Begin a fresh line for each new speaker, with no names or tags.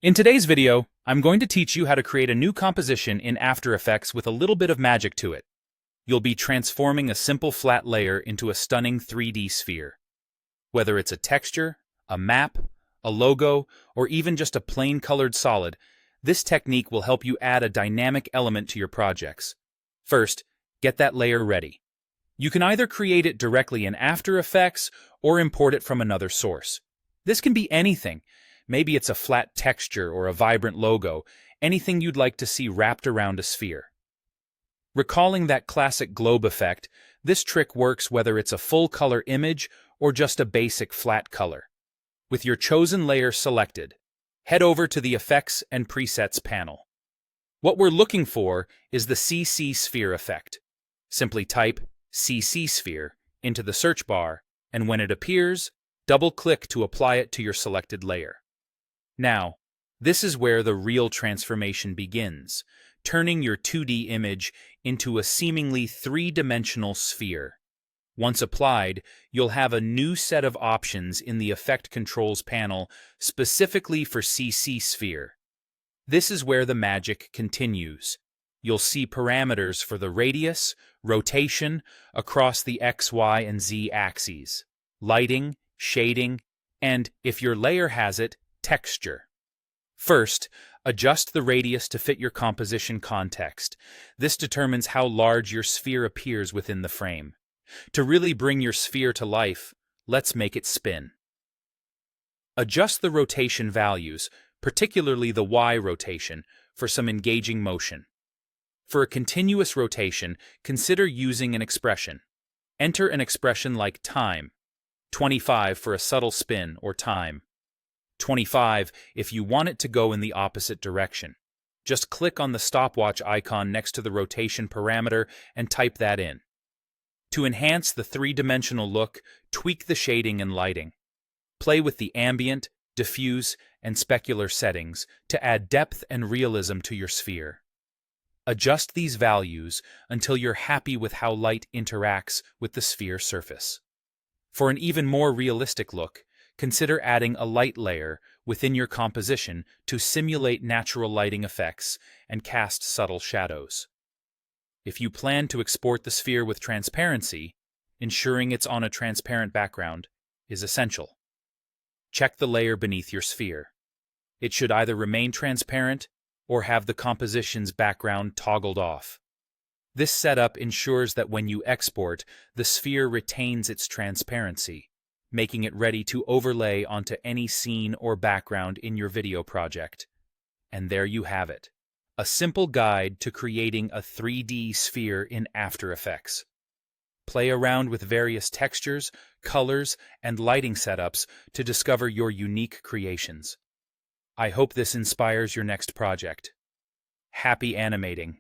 In today's video, I'm going to teach you how to create a new composition in After Effects with a little bit of magic to it. You'll be transforming a simple flat layer into a stunning 3D sphere. Whether it's a texture, a map, a logo, or even just a plain colored solid, this technique will help you add a dynamic element to your projects. First, get that layer ready. You can either create it directly in After Effects or import it from another source. This can be anything. Maybe it's a flat texture or a vibrant logo, anything you'd like to see wrapped around a sphere. Recalling that classic globe effect, this trick works whether it's a full-color image or just a basic flat color. With your chosen layer selected, head over to the Effects and Presets panel. What we're looking for is the CC Sphere effect. Simply type CC Sphere into the search bar, and when it appears, double-click to apply it to your selected layer. Now, this is where the real transformation begins, turning your 2D image into a seemingly three-dimensional sphere. Once applied, you'll have a new set of options in the Effect Controls panel specifically for CC Sphere. This is where the magic continues. You'll see parameters for the radius, rotation, across the X, Y, and Z axes, lighting, shading, and, if your layer has it, texture. First, adjust the radius to fit your composition context. This determines how large your sphere appears within the frame. To really bring your sphere to life, let's make it spin. Adjust the rotation values, particularly the Y rotation, for some engaging motion. For a continuous rotation, consider using an expression. Enter an expression like time, 25 for a subtle spin or time, 25 if you want it to go in the opposite direction. Just click on the stopwatch icon next to the rotation parameter and type that in. To enhance the three-dimensional look, tweak the shading and lighting. Play with the ambient, diffuse, and specular settings to add depth and realism to your sphere. Adjust these values until you're happy with how light interacts with the sphere surface. For an even more realistic look, consider adding a light layer within your composition to simulate natural lighting effects and cast subtle shadows. If you plan to export the sphere with transparency, ensuring it's on a transparent background is essential. Check the layer beneath your sphere. It should either remain transparent or have the composition's background toggled off. This setup ensures that when you export, the sphere retains its transparency, making it ready to overlay onto any scene or background in your video project. And there you have it, a simple guide to creating a 3D sphere in After Effects. Play around with various textures, colors, and lighting setups to discover your unique creations. I hope this inspires your next project. Happy animating!